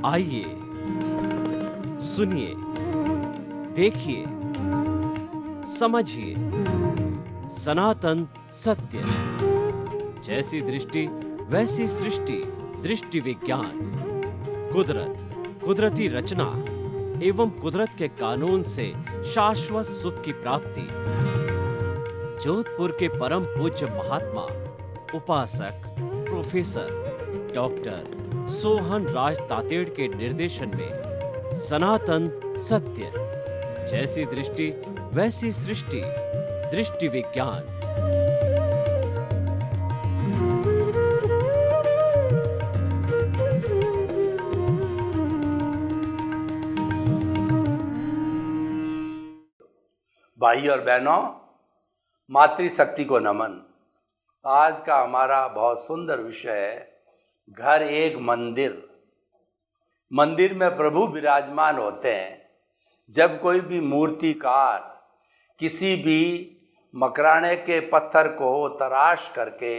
आइए सुनिए, देखिए, समझिए सनातन सत्य। जैसी दृष्टि वैसी सृष्टि, दृष्टि विज्ञान। कुदरत, कुदरती रचना एवं कुदरत के कानून से शाश्वत सुख की प्राप्ति। जोधपुर के परम पूज्य महात्मा उपासक प्रोफेसर डॉक्टर सोहन राज तातेड़ के निर्देशन में सनातन सत्य। जैसी दृष्टि वैसी सृष्टि, दृष्टि विज्ञान। भाई और बहनों, मातृशक्ति को नमन। आज का हमारा बहुत सुंदर विषय है घर एक मंदिर। मंदिर में प्रभु विराजमान होते हैं। जब कोई भी मूर्तिकार किसी भी मकराने के पत्थर को तराश करके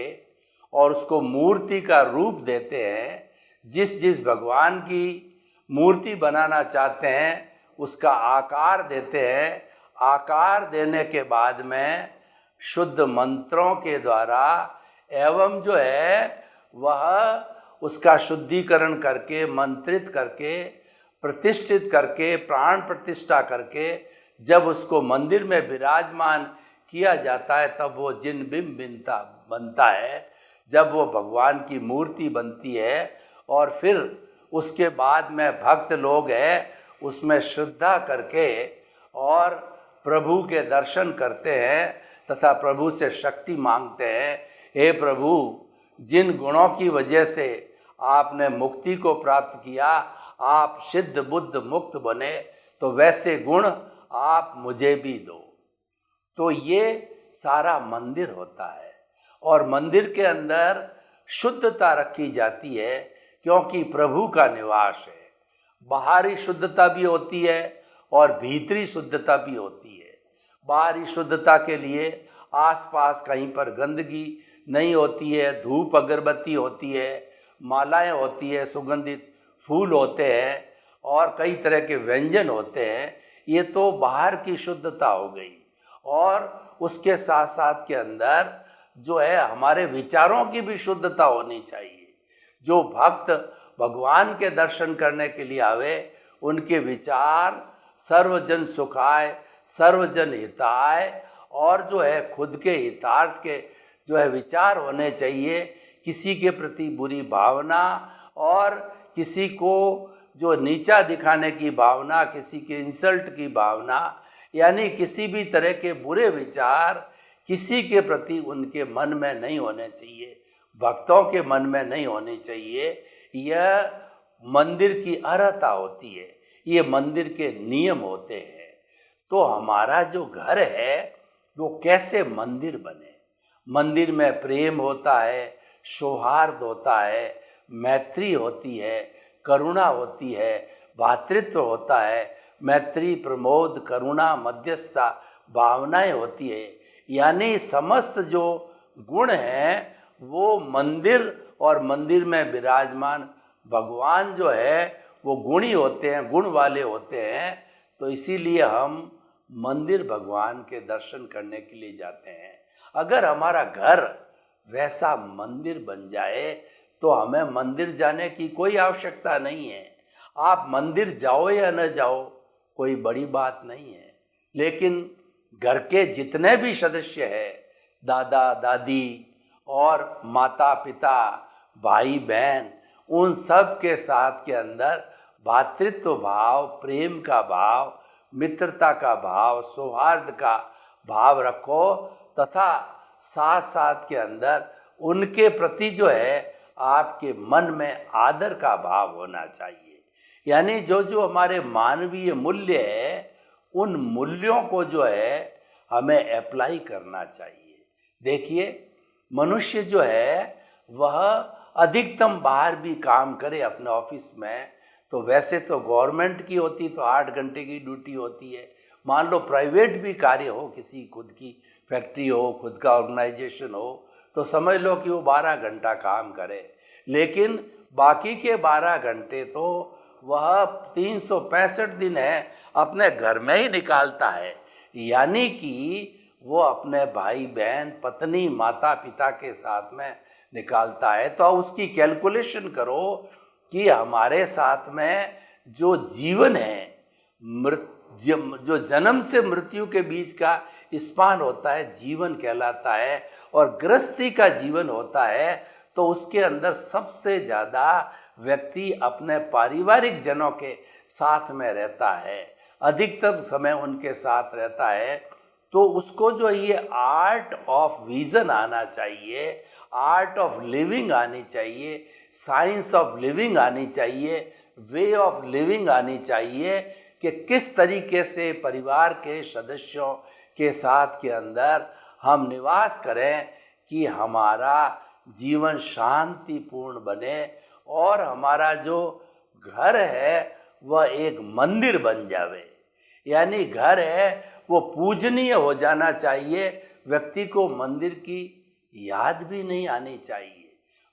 और उसको मूर्ति का रूप देते हैं, जिस जिस भगवान की मूर्ति बनाना चाहते हैं उसका आकार देते हैं। आकार देने के बाद में शुद्ध मंत्रों के द्वारा एवं जो है वह उसका शुद्धिकरण करके, मंत्रित करके, प्रतिष्ठित करके, प्राण प्रतिष्ठा करके जब उसको मंदिर में विराजमान किया जाता है तब वो जिन बिंब बनता है। जब वो भगवान की मूर्ति बनती है और फिर उसके बाद में भक्त लोग हैं उसमें श्रद्धा करके और प्रभु के दर्शन करते हैं तथा प्रभु से शक्ति मांगते हैं। हे प्रभु, जिन गुणों की वजह से आपने मुक्ति को प्राप्त किया, आप सिद्ध बुद्ध मुक्त बने, तो वैसे गुण आप मुझे भी दो। तो ये सारा मंदिर होता है और मंदिर के अंदर शुद्धता रखी जाती है क्योंकि प्रभु का निवास है। बाहरी शुद्धता भी होती है और भीतरी शुद्धता भी होती है। बाहरी शुद्धता के लिए आसपास कहीं पर गंदगी नहीं होती है, धूप अगरबत्ती होती है, मालाएं होती है, सुगंधित फूल होते हैं और कई तरह के व्यंजन होते हैं। ये तो बाहर की शुद्धता हो गई। और उसके साथ साथ के अंदर जो है हमारे विचारों की भी शुद्धता होनी चाहिए। जो भक्त भगवान के दर्शन करने के लिए आवे उनके विचार सर्वजन सुखाय, सर्वजन हिताय और जो है खुद के हितार्थ के जो है विचार होने चाहिए। किसी के प्रति बुरी भावना और किसी को जो नीचा दिखाने की भावना, किसी के इंसल्ट की भावना, यानी किसी भी तरह के बुरे विचार किसी के प्रति उनके मन में नहीं होने चाहिए, भक्तों के मन में नहीं होने चाहिए। यह मंदिर की अर्हता होती है, ये मंदिर के नियम होते हैं। तो हमारा जो घर है वो कैसे मंदिर बने? मंदिर में प्रेम होता है, सौहार्द होता है, मैत्री होती है, करुणा होती है, भातृत्व होता है, मैत्री, प्रमोद, करुणा, मध्यस्थता भावनाएं होती है। यानी समस्त जो गुण हैं वो मंदिर और मंदिर में विराजमान भगवान जो है वो गुणी होते हैं, गुण वाले होते हैं। तो इसीलिए हम मंदिर भगवान के दर्शन करने के लिए जाते हैं। अगर हमारा घर वैसा मंदिर बन जाए तो हमें मंदिर जाने की कोई आवश्यकता नहीं है। आप मंदिर जाओ या न जाओ कोई बड़ी बात नहीं है, लेकिन घर के जितने भी सदस्य हैं, दादा दादी और माता पिता, भाई बहन, उन सब के साथ के अंदर भातृत्व भाव, प्रेम का भाव, मित्रता का भाव, सौहार्द का भाव रखो तथा साथ साथ के अंदर उनके प्रति जो है आपके मन में आदर का भाव होना चाहिए। यानी जो जो हमारे मानवीय मूल्य है उन मूल्यों को जो है हमें अप्लाई करना चाहिए। देखिए, मनुष्य जो है वह अधिकतम बाहर भी काम करे अपने ऑफिस में, तो वैसे तो गवर्नमेंट की होती तो 8 घंटे की ड्यूटी होती है। मान लो प्राइवेट भी कार्य हो, किसी खुद की फैक्ट्री हो, खुद का ऑर्गेनाइजेशन हो, तो समझ लो कि वो 12 घंटा काम करे, लेकिन बाकी के 12 घंटे तो वह 365 दिन है अपने घर में ही निकालता है, यानी कि वो अपने भाई बहन पत्नी माता पिता के साथ में निकालता है। तो उसकी कैलकुलेशन करो कि हमारे साथ में जो जीवन है, जो जन्म से मृत्यु के बीच का स्पान होता है, जीवन कहलाता है, और गृहस्थी का जीवन होता है। तो उसके अंदर सबसे ज़्यादा व्यक्ति अपने पारिवारिक जनों के साथ में रहता है, अधिकतम समय उनके साथ रहता है। तो उसको जो ये आर्ट ऑफ विजन आना चाहिए, आर्ट ऑफ लिविंग आनी चाहिए, साइंस ऑफ लिविंग आनी चाहिए, वे ऑफ लिविंग आनी चाहिए कि किस तरीके से परिवार के सदस्यों के साथ के अंदर हम निवास करें कि हमारा जीवन शांतिपूर्ण बने और हमारा जो घर है वह एक मंदिर बन जावे। यानी घर है वो पूजनीय हो जाना चाहिए, व्यक्ति को मंदिर की याद भी नहीं आनी चाहिए।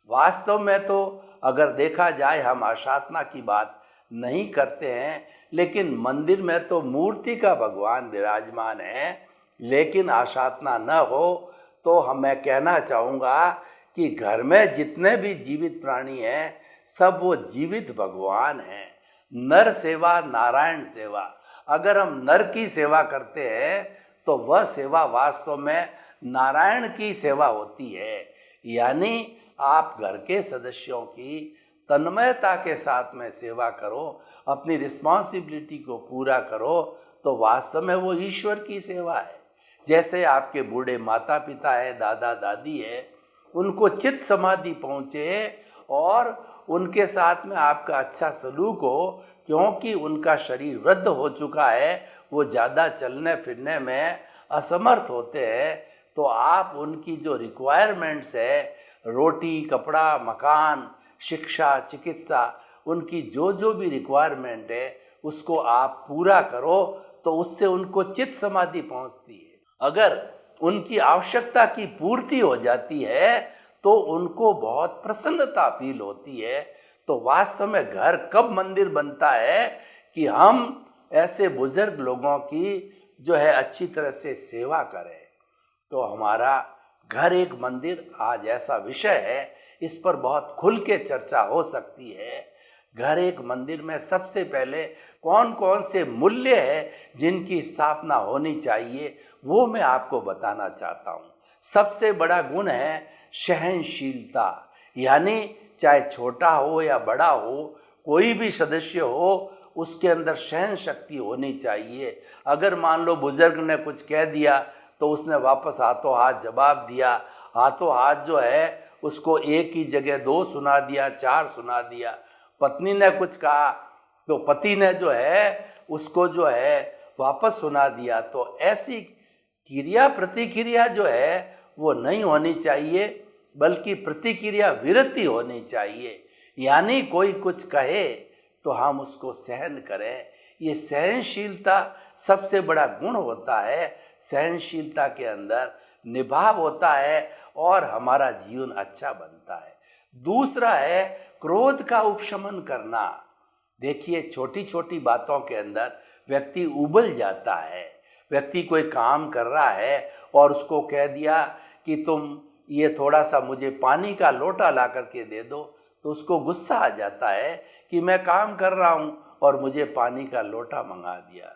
वास्तव में तो अगर देखा जाए, हम आशातना की बात नहीं करते हैं, लेकिन मंदिर में तो मूर्ति का भगवान विराजमान है। लेकिन आशातना न हो तो मैं कहना चाहूँगा कि घर में जितने भी जीवित प्राणी हैं सब वो जीवित भगवान हैं। नर सेवा नारायण सेवा, अगर हम नर की सेवा करते हैं तो वह सेवा वास्तव में नारायण की सेवा होती है। यानी आप घर के सदस्यों की तन्मयता के साथ में सेवा करो, अपनी रिस्पॉन्सिबिलिटी को पूरा करो, तो वास्तव में वो ईश्वर की सेवा है। जैसे आपके बूढ़े माता पिता है, दादा दादी है, उनको चित्त समाधि पहुँचे और उनके साथ में आपका अच्छा सलूक हो, क्योंकि उनका शरीर वृद्ध हो चुका है, वो ज़्यादा चलने फिरने में असमर्थ होते हैं। तो आप उनकी जो रिक्वायरमेंट्स है, रोटी कपड़ा मकान शिक्षा चिकित्सा, उनकी जो भी रिक्वायरमेंट है उसको आप पूरा करो, तो उससे उनको चित्त समाधि पहुंचती है। अगर उनकी आवश्यकता की पूर्ति हो जाती है तो उनको बहुत प्रसन्नता फील होती है। तो वास्तव में घर कब मंदिर बनता है कि हम ऐसे बुजुर्ग लोगों की जो है अच्छी तरह से सेवा करें। तो हमारा घर एक मंदिर आज ऐसा विषय है, इस पर बहुत खुल के चर्चा हो सकती है। घर एक मंदिर में सबसे पहले कौन कौन से मूल्य है जिनकी स्थापना होनी चाहिए, वो मैं आपको बताना चाहता हूँ। सबसे बड़ा गुण है सहनशीलता, यानी चाहे छोटा हो या बड़ा हो, कोई भी सदस्य हो, उसके अंदर सहन शक्ति होनी चाहिए। अगर मान लो बुजुर्ग ने कुछ कह दिया तो उसने वापस हाथों हाथ जवाब दिया, हाथों हाथ जो है उसको एक ही जगह 2 सुना दिया, 4 सुना दिया। पत्नी ने कुछ कहा तो पति ने जो है उसको जो है वापस सुना दिया। तो ऐसी क्रिया प्रतिक्रिया जो है वो नहीं होनी चाहिए, बल्कि प्रतिक्रिया विरति होनी चाहिए। यानी कोई कुछ कहे तो हम उसको सहन करें। ये सहनशीलता सबसे बड़ा गुण होता है। सहनशीलता के अंदर निभाव होता है और हमारा जीवन अच्छा बनता है। दूसरा है क्रोध का उपशमन करना। देखिए, छोटी छोटी बातों के अंदर व्यक्ति उबल जाता है। व्यक्ति कोई काम कर रहा है और उसको कह दिया कि तुम ये थोड़ा सा मुझे पानी का लोटा ला करके दे दो, तो उसको गुस्सा आ जाता है कि मैं काम कर रहा हूँ और मुझे पानी का लोटा मंगा दिया।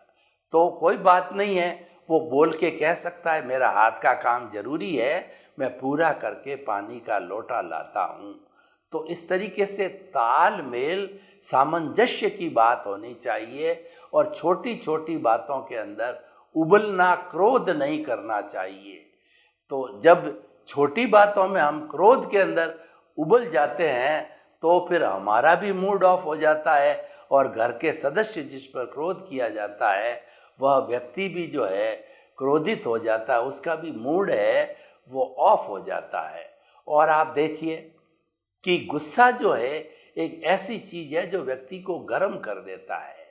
तो कोई बात नहीं है, वो बोल के कह सकता है मेरा हाथ का काम जरूरी है, मैं पूरा करके पानी का लोटा लाता हूँ। तो इस तरीके से तालमेल सामंजस्य की बात होनी चाहिए और छोटी छोटी बातों के अंदर उबलना, क्रोध नहीं करना चाहिए। तो जब छोटी बातों में हम क्रोध के अंदर उबल जाते हैं तो फिर हमारा भी मूड ऑफ हो जाता है और घर के सदस्य जिस पर क्रोध किया जाता है वह व्यक्ति भी जो है क्रोधित हो जाता है, उसका भी मूड है वो ऑफ हो जाता है। और आप देखिए कि गुस्सा जो है एक ऐसी चीज़ है जो व्यक्ति को गर्म कर देता है।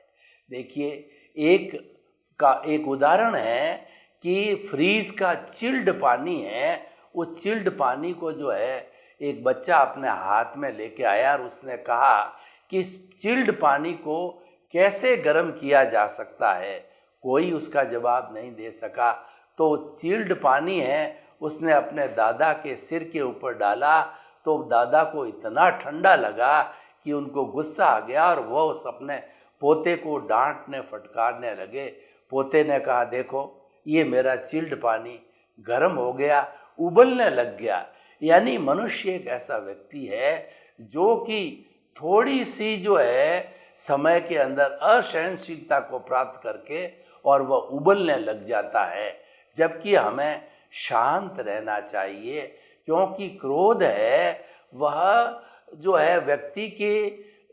देखिए, एक उदाहरण है कि फ्रीज का चिल्ड पानी है, उस चिल्ड पानी को जो है एक बच्चा अपने हाथ में लेके आया और उसने कहा कि इस चिल्ड पानी को कैसे गर्म किया जा सकता है। कोई उसका जवाब नहीं दे सका। तो चिल्ड पानी है, उसने अपने दादा के सिर के ऊपर डाला तो दादा को इतना ठंडा लगा कि उनको गुस्सा आ गया और वो उस अपने पोते को डांटने फटकारने लगे। पोते ने कहा, देखो ये मेरा चिल्ड पानी गर्म हो गया, उबलने लग गया। यानी मनुष्य एक ऐसा व्यक्ति है जो कि थोड़ी सी जो है समय के अंदर असहनशीलता को प्राप्त करके और वह उबलने लग जाता है। जबकि हमें शांत रहना चाहिए, क्योंकि क्रोध है वह जो है व्यक्ति के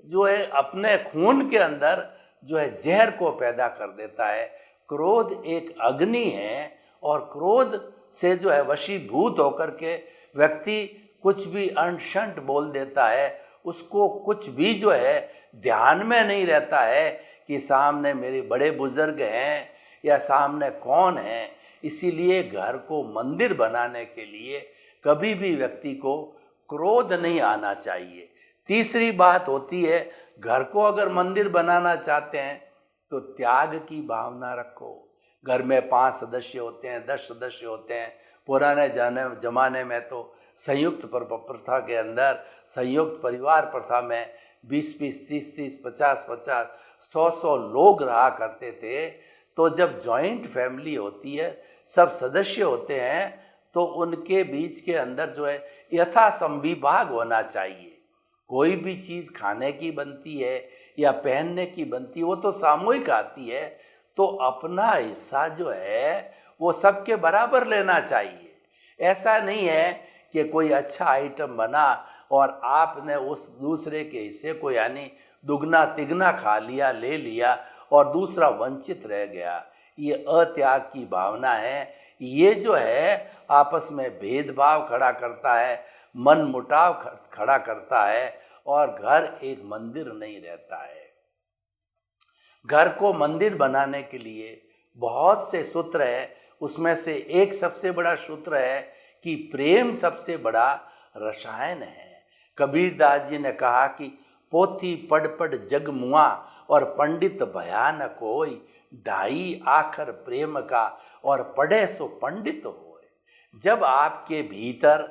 जो है अपने खून के अंदर जो है जहर को पैदा कर देता है। क्रोध एक अग्नि है और क्रोध से जो है वशीभूत होकर के व्यक्ति कुछ भी अनशंट बोल देता है। उसको कुछ भी जो है ध्यान में नहीं रहता है कि सामने मेरे बड़े बुजुर्ग हैं या सामने कौन है। इसीलिए घर को मंदिर बनाने के लिए कभी भी व्यक्ति को क्रोध नहीं आना चाहिए। तीसरी बात होती है, घर को अगर मंदिर बनाना चाहते हैं तो त्याग की भावना रखो। घर में 5 सदस्य होते हैं, 10 सदस्य होते हैं। पुराने जमाने में तो संयुक्त प्रथा के अंदर, संयुक्त परिवार प्रथा में 20-20, 30-30, 50-50, 100-100 लोग रहा करते थे। तो जब जॉइंट फैमिली होती है, सब सदस्य होते हैं, तो उनके बीच के अंदर जो है यथा संविभाग होना चाहिए। कोई भी चीज़ खाने की बनती है या पहनने की बनती है, वो तो सामूहिक आती है। तो अपना हिस्सा जो है वो सबके बराबर लेना चाहिए। ऐसा नहीं है कि कोई अच्छा आइटम बना और आपने उस दूसरे के हिस्से को यानी दुगना तिगना खा लिया, ले लिया और दूसरा वंचित रह गया। ये अत्याग की भावना है। ये जो है आपस में भेदभाव खड़ा करता है, मन मुटाव खड़ा करता है और घर एक मंदिर नहीं रहता है। घर को मंदिर बनाने के लिए बहुत से सूत्र है। उसमें से एक सबसे बड़ा सूत्र है कि प्रेम सबसे बड़ा रसायन है। कबीरदास जी ने कहा कि पोथी पढ़ पढ़ जग मुआ और पंडित भया न कोई, ढाई आखर प्रेम का और पढ़े सो पंडित होए। जब आपके भीतर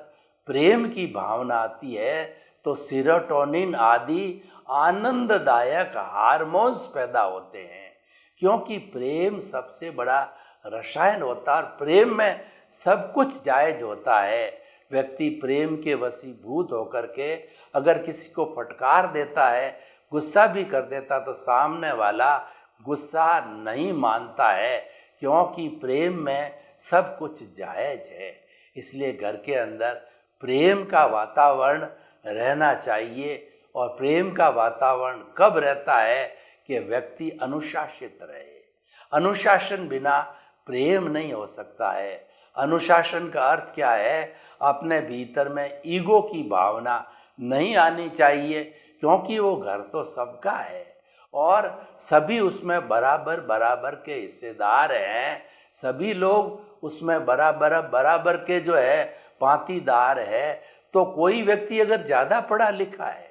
प्रेम की भावना आती है तो सेरोटोनिन आदि आनंददायक हार्मोन्स पैदा होते हैं, क्योंकि प्रेम सबसे बड़ा रसायन होता है और प्रेम में सब कुछ जायज होता है। व्यक्ति प्रेम के वशीभूत होकर के अगर किसी को फटकार देता है, गुस्सा भी कर देता, तो सामने वाला गुस्सा नहीं मानता है, क्योंकि प्रेम में सब कुछ जायज है। इसलिए घर के अंदर प्रेम का वातावरण रहना चाहिए। और प्रेम का वातावरण कब रहता है कि व्यक्ति अनुशासित रहे। अनुशासन बिना प्रेम नहीं हो सकता है। अनुशासन का अर्थ क्या है? अपने भीतर में ईगो की भावना नहीं आनी चाहिए, क्योंकि वो घर तो सबका है और सभी उसमें बराबर बराबर के हिस्सेदार हैं। सभी लोग उसमें बराबर के जो है पांतीदार है। तो कोई व्यक्ति अगर ज़्यादा पढ़ा लिखा है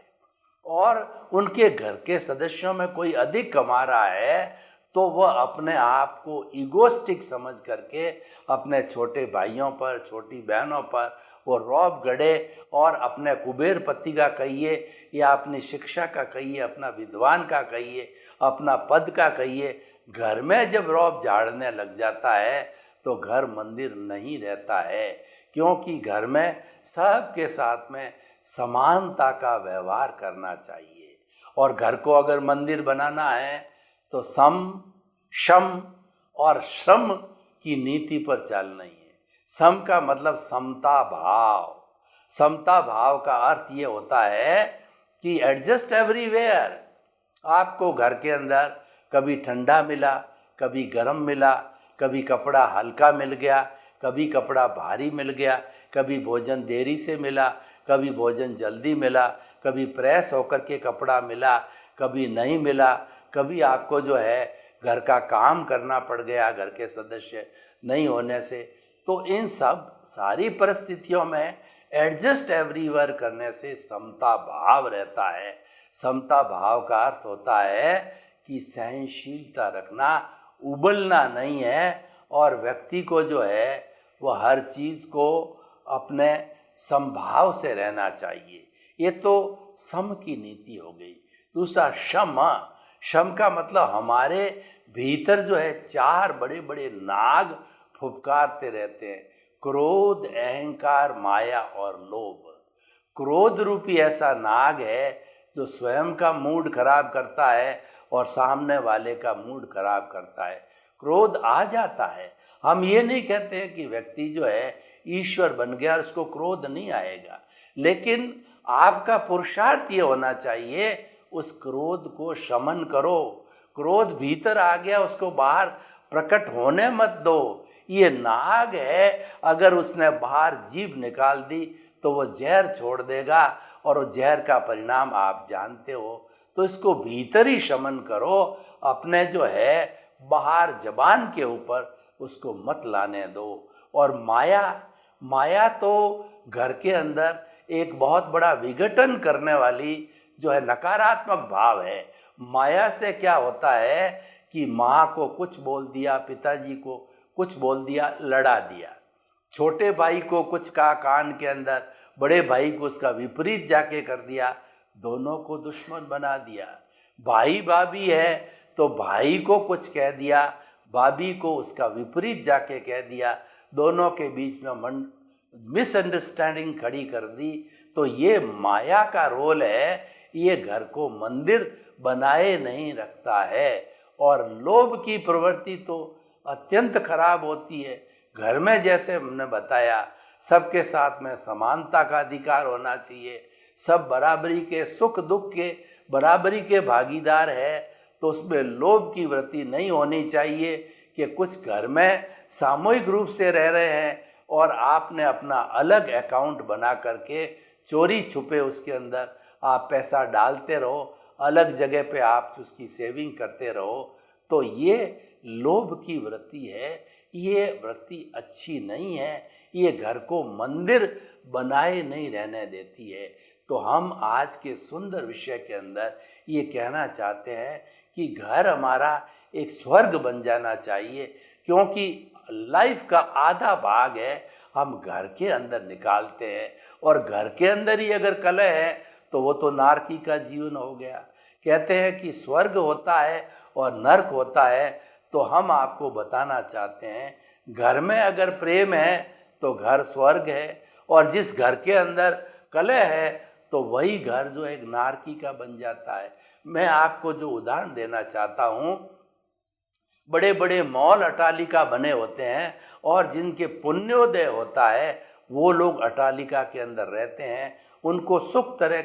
और उनके घर के सदस्यों में कोई अधिक कमा रहा है, तो वह अपने आप को ईगोस्टिक समझ करके अपने छोटे भाइयों पर, छोटी बहनों पर वो रौब गढ़े और अपने कुबेरपति का कहिए या अपनी शिक्षा का कहिए, अपना विद्वान का कहिए, अपना पद का कहिए, घर में जब रौब झाड़ने लग जाता है तो घर मंदिर नहीं रहता है। क्योंकि घर में सबके साथ में समानता का व्यवहार करना चाहिए। और घर को अगर मंदिर बनाना है तो सम, शम और श्रम की नीति पर चलना ही है। सम का मतलब समता भाव। समता भाव का अर्थ ये होता है कि एडजस्ट एवरीवेयर। आपको घर के अंदर कभी ठंडा मिला, कभी गर्म मिला, कभी कपड़ा हल्का मिल गया, कभी कपड़ा भारी मिल गया, कभी भोजन देरी से मिला, कभी भोजन जल्दी मिला, कभी प्रेस होकर के कपड़ा मिला, कभी नहीं मिला, कभी आपको जो है घर का काम करना पड़ गया घर के सदस्य नहीं होने से। तो इन सब सारी परिस्थितियों में एडजस्ट एवरीवेयर करने से समता भाव रहता है। समता भाव का अर्थ होता है कि सहनशीलता रखना, उबलना नहीं है, और व्यक्ति को जो है वह हर चीज़ को अपने समभाव से रहना चाहिए। ये तो सम की नीति हो गई। दूसरा शम। शम का मतलब हमारे भीतर जो है 4 बड़े बड़े नाग फुफकारते रहते हैं, क्रोध, अहंकार, माया और लोभ। क्रोध रूपी ऐसा नाग है जो स्वयं का मूड खराब करता है और सामने वाले का मूड खराब करता है। क्रोध आ जाता है। हम ये नहीं कहते हैं कि व्यक्ति जो है ईश्वर बन गया और उसको क्रोध नहीं आएगा, लेकिन आपका पुरुषार्थ ये होना चाहिए उस क्रोध को शमन करो। क्रोध भीतर आ गया, उसको बाहर प्रकट होने मत दो। ये नाग है, अगर उसने बाहर जीभ निकाल दी तो वो जहर छोड़ देगा, और वो जहर का परिणाम आप जानते हो। तो इसको भीतर ही शमन करो, अपने जो है बाहर जबान के ऊपर उसको मत लाने दो। और माया तो घर के अंदर एक बहुत बड़ा विघटन करने वाली जो है नकारात्मक भाव है। माया से क्या होता है कि माँ को कुछ बोल दिया, पिताजी को कुछ बोल दिया, लड़ा दिया, छोटे भाई को कुछ कहा कान के अंदर, बड़े भाई को उसका विपरीत जाके कर दिया, दोनों को दुश्मन बना दिया। भाई भाभी है तो भाई को कुछ कह दिया, भाभी को उसका विपरीत जाके कह दिया, दोनों के बीच में मिसअंडरस्टैंडिंग खड़ी कर दी। तो ये माया का रोल है, ये घर को मंदिर बनाए नहीं रखता है। और लोभ की प्रवृत्ति तो अत्यंत खराब होती है। घर में जैसे हमने बताया सबके साथ में समानता का अधिकार होना चाहिए, सब बराबरी के सुख दुख के बराबरी के भागीदार है, तो उसमें लोभ की वृत्ति नहीं होनी चाहिए कि कुछ घर में सामूहिक रूप से रह रहे हैं और आपने अपना अलग अकाउंट बना करके चोरी छुपे उसके अंदर आप पैसा डालते रहो, अलग जगह पे आप उसकी सेविंग करते रहो। तो ये लोभ की वृत्ति है, ये वृत्ति अच्छी नहीं है, ये घर को मंदिर बनाए नहीं रहने देती है। तो हम आज के सुंदर विषय के अंदर ये कहना चाहते हैं कि घर हमारा एक स्वर्ग बन जाना चाहिए, क्योंकि लाइफ का आधा भाग है हम घर के अंदर निकालते हैं, और घर के अंदर ही अगर कलह है तो वो तो नारकी का जीवन हो गया। कहते हैं कि स्वर्ग होता है और नरक होता है, तो हम आपको बताना चाहते हैं घर में अगर प्रेम है तो घर स्वर्ग है, और जिस घर के अंदर कलह है तो वही घर जो एक नारकी का बन जाता है। मैं आपको जो उदाहरण देना चाहता हूँ, बड़े बड़े मॉल अट्टालिका बने होते हैं, और जिनके पुण्योदय होता है वो लोग अट्टालिका के अंदर रहते हैं, उनको सब तरह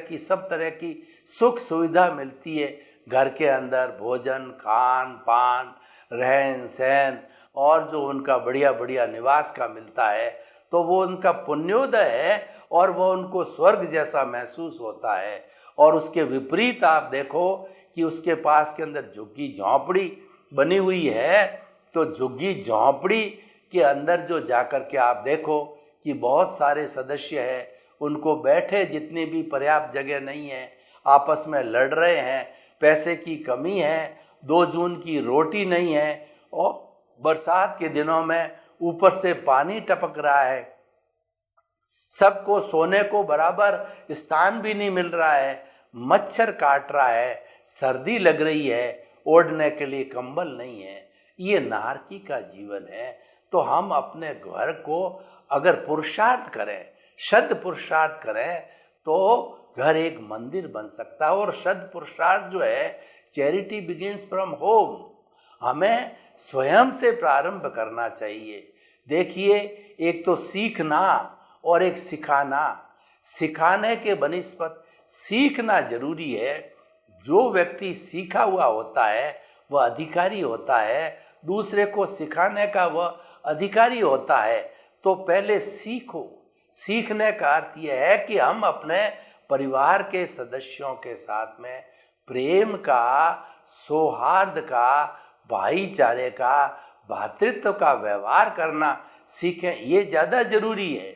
की सुख सुविधा मिलती है घर के अंदर, भोजन, खान पान, रहन सहन, और जो उनका बढ़िया बढ़िया निवास का मिलता है, तो वो उनका पुण्योदय है और वो उनको स्वर्ग जैसा महसूस होता है। और उसके विपरीत आप देखो कि उसके पास के अंदर झुग्गी झोंपड़ी बनी हुई है, तो झुग्गी झोंपड़ी के अंदर जो जाकर के आप देखो कि बहुत सारे सदस्य हैं, उनको बैठे जितनी भी पर्याप्त जगह नहीं है, आपस में लड़ रहे हैं, पैसे की कमी है, 2 जून की रोटी नहीं है, और बरसात के दिनों में ऊपर से पानी टपक रहा है, सबको सोने को बराबर स्थान भी नहीं मिल रहा है, मच्छर काट रहा है, सर्दी लग रही है, ओढ़ने के लिए कंबल नहीं है। ये नारकी का जीवन है। तो हम अपने घर को अगर पुरुषार्थ करें, शत पुरुषार्थ करें, तो घर एक मंदिर बन सकता है। और शत पुरुषार्थ जो है, चैरिटी बिगिंस फ्रॉम होम, हमें स्वयं से प्रारंभ करना चाहिए। देखिए, एक तो सीखना और एक सिखाना। सिखाने के बनिस्पत सीखना जरूरी है। जो व्यक्ति सीखा हुआ होता है वह अधिकारी होता है, दूसरे को सिखाने का वह अधिकारी होता है। तो पहले सीखो। सीखने का अर्थ यह है कि हम अपने परिवार के सदस्यों के साथ में प्रेम का, सौहार्द का, भाईचारे का, भातृत्व का व्यवहार करना सीखें। ये ज़्यादा जरूरी है।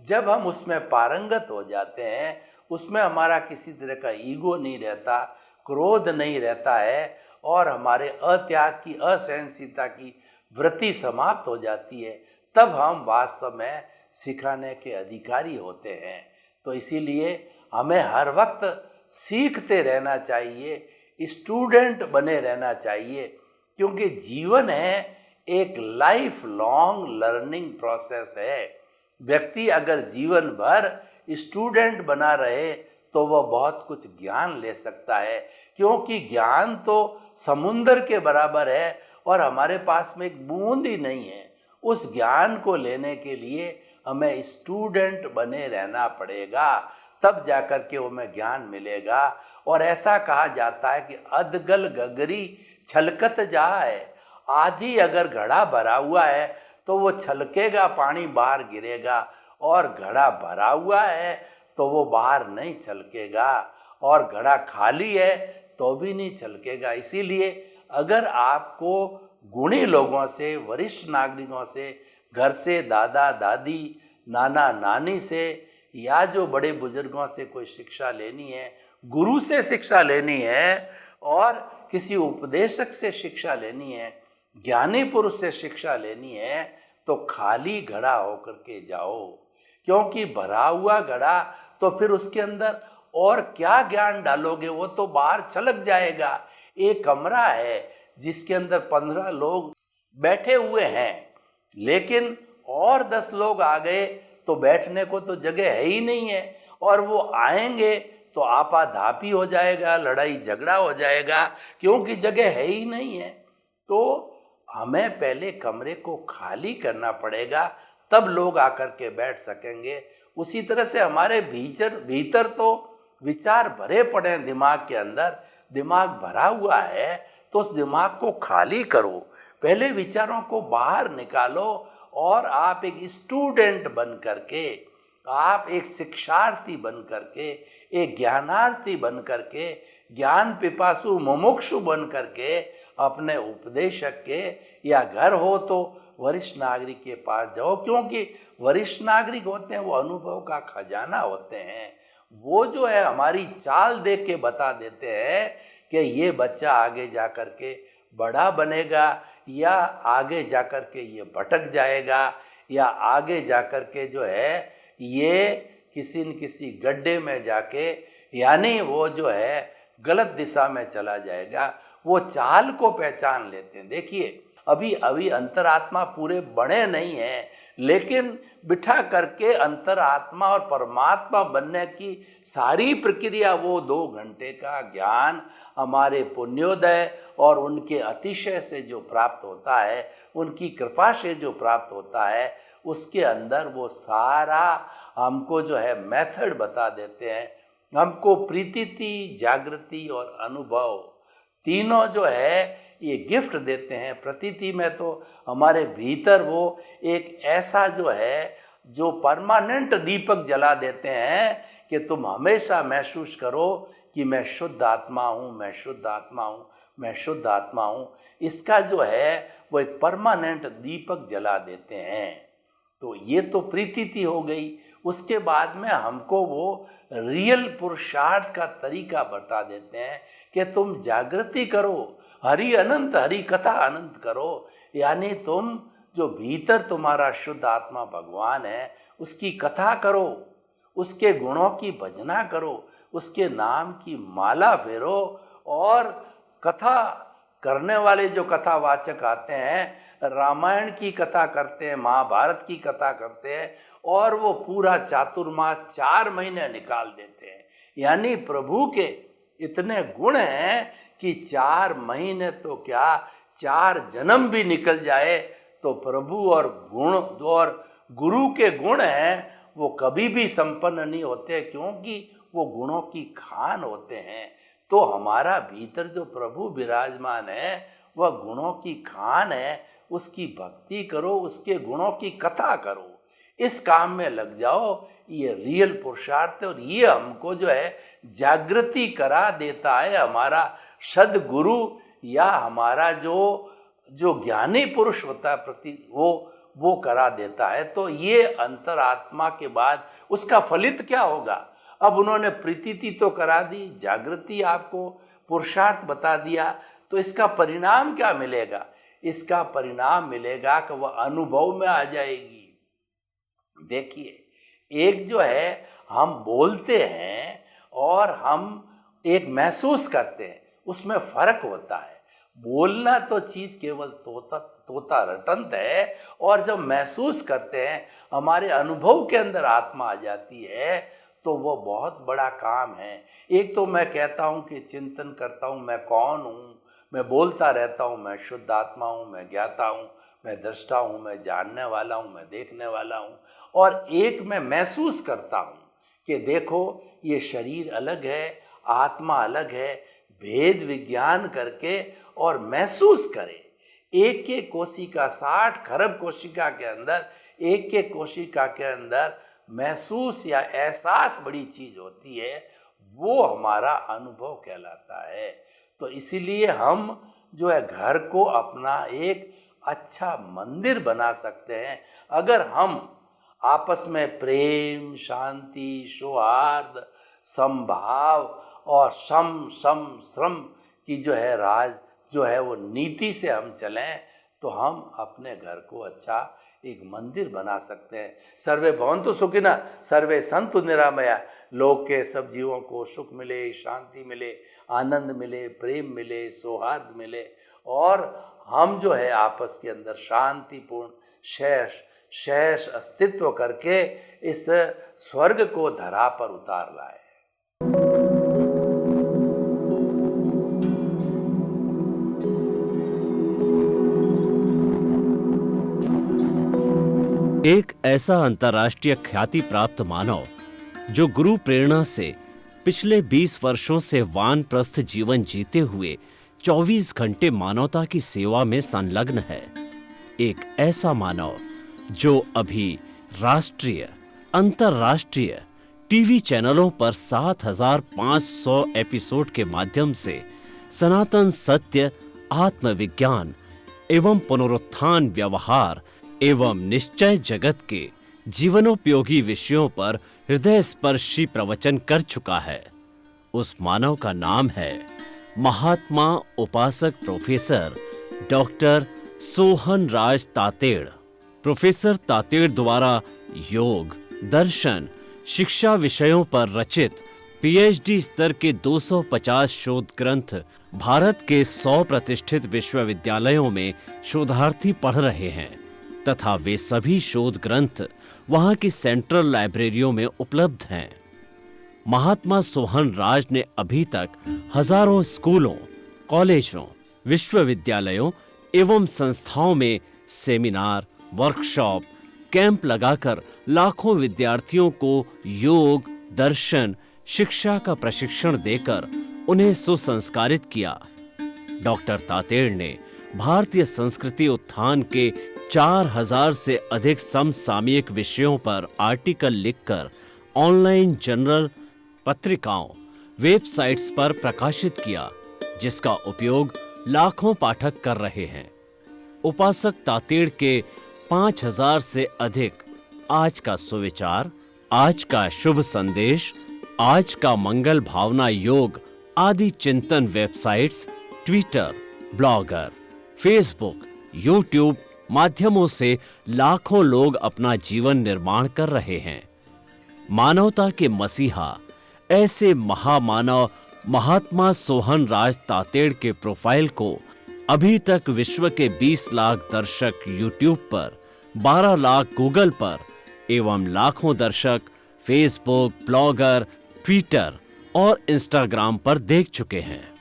जब हम उसमें पारंगत हो जाते हैं, उसमें हमारा किसी तरह का ईगो नहीं रहता, क्रोध नहीं रहता है, और हमारे अत्याग की, असहनशीलता की वृत्ति समाप्त हो जाती है, तब हम वास्तव में सिखाने के अधिकारी होते हैं। तो इसीलिए हमें हर वक्त सीखते रहना चाहिए, स्टूडेंट बने रहना चाहिए, क्योंकि जीवन है एक लाइफ लॉन्ग लर्निंग प्रोसेस है। व्यक्ति अगर जीवन भर स्टूडेंट बना रहे तो वह बहुत कुछ ज्ञान ले सकता है, क्योंकि ज्ञान तो समुंदर के बराबर है और हमारे पास में एक बूंद ही नहीं है। उस ज्ञान को लेने के लिए हमें स्टूडेंट बने रहना पड़ेगा, तब जाकर के हमें ज्ञान मिलेगा। और ऐसा कहा जाता है कि अधगल गगरी छलकत जाए, आधी अगर घड़ा भरा हुआ है तो वो छलकेगा, पानी बाहर गिरेगा, और घड़ा भरा हुआ है तो वो बाहर नहीं छलकेगा, और घड़ा खाली है तो भी नहीं छलकेगा। इसीलिए अगर आपको गुणी लोगों से, वरिष्ठ नागरिकों से, घर से दादा दादी, नाना नानी से, या जो बड़े बुजुर्गों से कोई शिक्षा लेनी है, गुरु से शिक्षा लेनी है, और किसी उपदेशक से शिक्षा लेनी है, ज्ञानी पुरुष से शिक्षा लेनी है, तो खाली घड़ा होकर के जाओ। क्योंकि भरा हुआ घड़ा तो फिर उसके अंदर और क्या ज्ञान डालोगे, वो तो बाहर छलक जाएगा। एक कमरा है जिसके अंदर 15 लोग बैठे हुए हैं, लेकिन और 10 लोग आ गए तो बैठने को तो जगह है ही नहीं है, और वो आएंगे तो आपाधापी हो जाएगा, लड़ाई झगड़ा हो जाएगा, क्योंकि जगह है ही नहीं है। तो हमें पहले कमरे को खाली करना पड़ेगा, तब लोग आकर के बैठ सकेंगे। उसी तरह से हमारे भीतर तो विचार भरे पड़े हैं, दिमाग के अंदर दिमाग भरा हुआ है, तो उस दिमाग को खाली करो, पहले विचारों को बाहर निकालो, और आप एक स्टूडेंट बन करके, आप एक शिक्षार्थी बन करके, एक ज्ञानार्थी बन करके, ज्ञान पिपासु मुमुक्षु बन करके अपने उपदेशक के, या घर हो तो वरिष्ठ नागरिक के पास जाओ, क्योंकि वरिष्ठ नागरिक होते हैं वो अनुभव का खजाना होते हैं। वो जो है हमारी चाल देख के बता देते हैं कि ये बच्चा आगे जा कर के बड़ा बनेगा, या आगे जा कर के ये भटक जाएगा, या आगे जा कर के जो है ये किसी न किसी गड्ढे में जाके, यानी वो जो है गलत दिशा में चला जाएगा। वो चाल को पहचान लेते हैं। देखिए अभी अंतरात्मा पूरे बने नहीं हैं, लेकिन बिठा करके अंतरात्मा और परमात्मा बनने की सारी प्रक्रिया, वो 2 घंटे का ज्ञान हमारे पुण्योदय और उनके अतिशय से जो प्राप्त होता है, उनकी कृपा से जो प्राप्त होता है, उसके अंदर वो सारा हमको जो है मेथड बता देते हैं। हमको प्रीति, जागृति और अनुभव तीनों जो है ये गिफ्ट देते हैं। प्रतीति में तो हमारे भीतर वो एक ऐसा जो है, जो परमानेंट दीपक जला देते हैं कि तुम हमेशा महसूस करो कि मैं शुद्ध आत्मा हूँ, मैं शुद्ध आत्मा हूँ, मैं शुद्ध आत्मा हूँ। इसका जो है वो एक परमानेंट दीपक जला देते हैं। तो ये तो प्रीति हो गई। उसके बाद में हमको वो रियल पुरुषार्थ का तरीका बता देते हैं कि तुम जागृति करो, हरि अनंत, हरि कथा अनंत करो, यानी तुम जो भीतर तुम्हारा शुद्ध आत्मा भगवान है उसकी कथा करो, उसके गुणों की भजना करो, उसके नाम की माला फेरो। और कथा करने वाले जो कथावाचक आते हैं, रामायण की कथा करते हैं, महाभारत की कथा करते हैं, और वो पूरा चातुर्मास 4 महीने निकाल देते हैं। यानी प्रभु के इतने गुण हैं कि 4 महीने तो क्या, 4 जन्म भी निकल जाए तो प्रभु और गुण और गुरु के गुण हैं वो कभी भी संपन्न नहीं होते, क्योंकि वो गुणों की खान होते हैं। तो हमारा भीतर जो प्रभु विराजमान है वह गुणों की खान है। उसकी भक्ति करो, उसके गुणों की कथा करो, इस काम में लग जाओ। ये रियल पुरुषार्थ है, और ये हमको जो है जागृति करा देता है हमारा सदगुरु, या हमारा जो ज्ञानी पुरुष होता है वो वो करा देता है। तो ये अंतरात्मा के बाद उसका फलित क्या होगा? अब उन्होंने प्रतीति तो करा दी, जागृति आपको पुरुषार्थ बता दिया, तो इसका परिणाम क्या मिलेगा? इसका परिणाम मिलेगा कि वह अनुभव में आ जाएगी। देखिए, एक जो है हम बोलते हैं और हम एक महसूस करते हैं, उसमें फर्क होता है। बोलना तो चीज केवल तोता रटंत है, और जब महसूस करते हैं, हमारे अनुभव के अंदर आत्मा आ जाती है, तो वो बहुत बड़ा काम है। एक तो मैं कहता हूँ कि चिंतन करता हूँ, मैं कौन हूँ, मैं बोलता रहता हूँ, मैं शुद्ध आत्मा हूँ, मैं ज्ञाता हूँ, मैं दृष्टा हूँ, मैं जानने वाला हूँ, मैं देखने वाला हूँ। और एक मैं महसूस करता हूँ कि देखो ये शरीर अलग है, आत्मा अलग है। भेद विज्ञान करके और महसूस करे। एक एक कोशिका 60 खरब कोशिका के अंदर, एक एक कोशिका के अंदर महसूस या एहसास बड़ी चीज होती है, वो हमारा अनुभव कहलाता है। तो इसीलिए हम जो है घर को अपना एक अच्छा मंदिर बना सकते हैं अगर हम आपस में प्रेम, शांति, सौहार्द, समभाव और श्रम की जो है राज जो है वो नीति से हम चलें, तो हम अपने घर को अच्छा एक मंदिर बना सकते हैं। सर्वे भवन्तु सुखिनः, सर्वे सन्तु निरामया। लोक के सब जीवों को सुख मिले, शांति मिले, आनंद मिले, प्रेम मिले, सौहार्द मिले, और हम जो है आपस के अंदर शांतिपूर्ण शेष अस्तित्व करके इस स्वर्ग को धरा पर उतार लाए। एक ऐसा अंतर्राष्ट्रीय ख्याति प्राप्त मानव जो गुरु प्रेरणा से पिछले 20 वर्षों से वानप्रस्थ जीवन जीते हुए 24 घंटे मानवता की सेवा में संलग्न है। एक ऐसा मानव जो अभी राष्ट्रीय, अंतर्राष्ट्रीय टीवी चैनलों पर 7,500 एपिसोड के माध्यम से सनातन सत्य, आत्मविज्ञान एवं पुनरुत्थान, व्यवहार एवं निश्चय जगत के जीवनोपयोगी विषयों पर हृदय स्पर्शी प्रवचन कर चुका है। उस मानव का नाम है महात्मा उपासक प्रोफेसर डॉक्टर सोहन राज तातेड़। प्रोफेसर तातेड़ द्वारा योग, दर्शन, शिक्षा विषयों पर रचित पीएचडी स्तर के 250 शोध ग्रंथ भारत के 100 प्रतिष्ठित विश्वविद्यालयों में शोधार्थी पढ़ रहे हैं तथा वे सभी शोध ग्रंथ वहां की सेंट्रल लाइब्रेरियों में उपलब्ध हैं। महात्मा सोहन राज ने अभी तक हजारों स्कूलों, कॉलेजों, विश्वविद्यालयों एवं संस्थाओं में सेमिनार, वर्कशॉप, कैंप लगाकर लाखों विद्यार्थियों को योग, दर्शन, शिक्षा का प्रशिक्षण देकर उन्हें सुसंस्कारित किया। डॉक्टर तातेड़ ने भारतीय संस्कृति उत्थान के 4000 से अधिक समसामयिक विषयों पर आर्टिकल लिखकर ऑनलाइन जर्नल, पत्रिकाओं, वेबसाइट्स पर प्रकाशित किया, जिसका उपयोग लाखों पाठक कर रहे हैं। उपासक तातेड़ के 5000 से अधिक आज का सुविचार, आज का शुभ संदेश, आज का मंगल भावना योग आदि चिंतन websites, Twitter, blogger, Facebook, YouTube माध्यमों से लाखों लोग अपना जीवन निर्माण कर रहे हैं। मानवता के मसीहा ऐसे महामानव महात्मा सोहन राज तातेड़ के प्रोफाइल को अभी तक विश्व के 20 लाख दर्शक यूट्यूब पर, 12 लाख गूगल पर एवं लाखों दर्शक फेसबुक, ब्लॉगर, ट्विटर और इंस्टाग्राम पर देख चुके हैं।